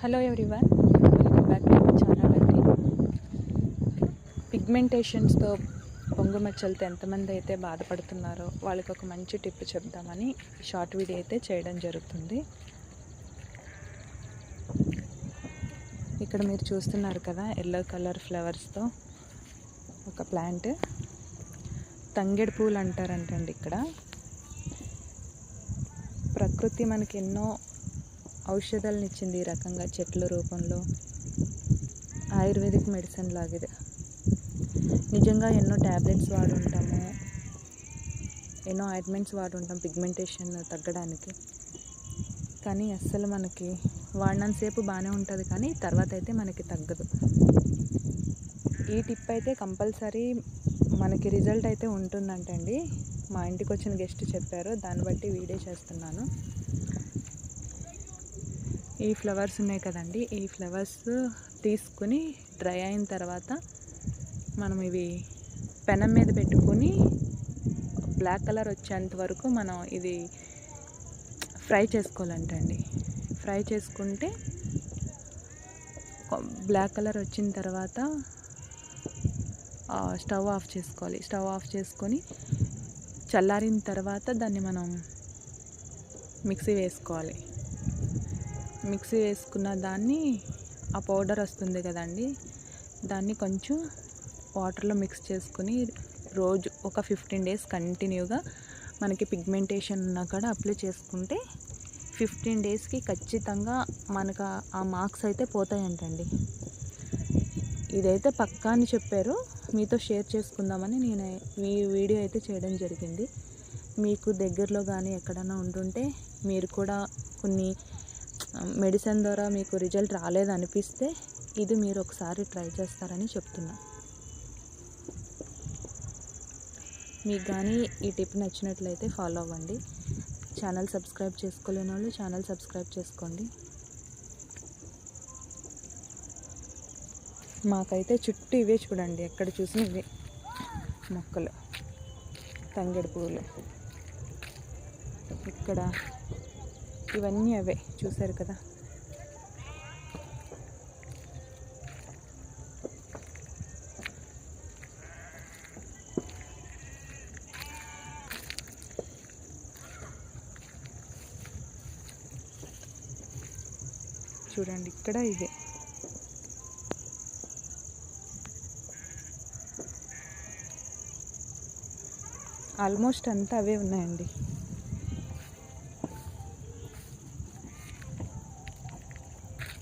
Hello everyone, welcome back to my channel అండి. పిగ్మెంటేషన్స్తో పొంగు మచ్చలతో ఎంతమంది అయితే బాధపడుతున్నారో వాళ్ళకి ఒక మంచి టిప్ చెప్దామని షార్ట్ వీడియో అయితే చేయడం జరుగుతుంది. ఇక్కడ మీరు చూస్తున్నారు కదా, ఎల్లో కలర్ ఫ్లవర్స్తో ఒక ప్లాంట్, తంగెడు పూలు అంటారంటండి. ఇక్కడ ప్రకృతి మనకి ఎన్నో ఔషధాలను ఇచ్చింది ఈ రకంగా చెట్ల రూపంలో. ఆయుర్వేదిక్ మెడిసిన్ లాగే నిజంగా ఎన్నో ట్యాబ్లెట్స్ వాడుంటాము, ఎన్నో ఆయింట్మెంట్స్ వాడుంటాం పిగ్మెంటేషన్ తగ్గడానికి. కానీ అస్సలు మనకి వాడినంతసేపు బాగానే ఉంటుంది, కానీ తర్వాత అయితే మనకి తగ్గదు. ఈ టిప్ అయితే కంపల్సరీ మనకి రిజల్ట్ అయితే ఉంటుందంటండి. మా ఇంటికి వచ్చిన గెస్ట్ చెప్పారు, దాన్ని బట్టి వీడియో చేస్తున్నాను. ఈ ఫ్లవర్స్ ఉన్నాయి కదండి, ఈ ఫ్లవర్స్ తీసుకుని డ్రై అయిన తర్వాత మనం ఇవి పెనం మీద పెట్టుకొని బ్లాక్ కలర్ వచ్చేంత వరకు మనం ఇది ఫ్రై చేసుకోవాలంటండి. ఫ్రై చేసుకుంటే బ్లాక్ కలర్ వచ్చిన తర్వాత స్టవ్ ఆఫ్ చేసుకోవాలి. స్టవ్ ఆఫ్ చేసుకొని చల్లారిన తర్వాత దాన్ని మనం మిక్సీ వేసుకోవాలి. మిక్సీ వేసుకున్న దాన్ని, ఆ పౌడర్ వస్తుంది కదండి, దాన్ని కొంచెం వాటర్లో మిక్స్ చేసుకుని రోజు ఒక 15 days కంటిన్యూగా మనకి పిగ్మెంటేషన్ ఉన్నా కూడా అప్లై చేసుకుంటే 15 daysకి ఖచ్చితంగా మనకు ఆ మార్క్స్ అయితే పోతాయంటండి. ఇదైతే పక్కా అని చెప్పారు, మీతో షేర్ చేసుకుందామని నేను ఈ వీడియో అయితే చేయడం జరిగింది. మీకు దగ్గరలో కానీ ఎక్కడైనా ఉంటుంటే, మీరు కూడా కొన్ని మెడిసిన్ ద్వారా మీకు రిజల్ట్ రాలేదనిపిస్తే ఇది మీరు ఒకసారి ట్రై చేస్తారని చెప్తున్నా. మీకు కానీ ఈ టిప్ నచ్చినట్లయితే ఫాలో అవ్వండి. ఛానల్ సబ్స్క్రైబ్ చేసుకోలేని వాళ్ళు ఛానల్ సబ్స్క్రైబ్ చేసుకోండి. మాకైతే చుట్టూ ఇవే చూడండి, ఎక్కడ చూసినా ఇవే మొక్కలు, తంగెడు పువ్వులు. ఇక్కడ ఇవన్నీ అవే చూసారు కదా. చూడండి ఇక్కడ ఇవే. ఆల్మోస్ట్ అంతా అవే ఉన్నాయండి.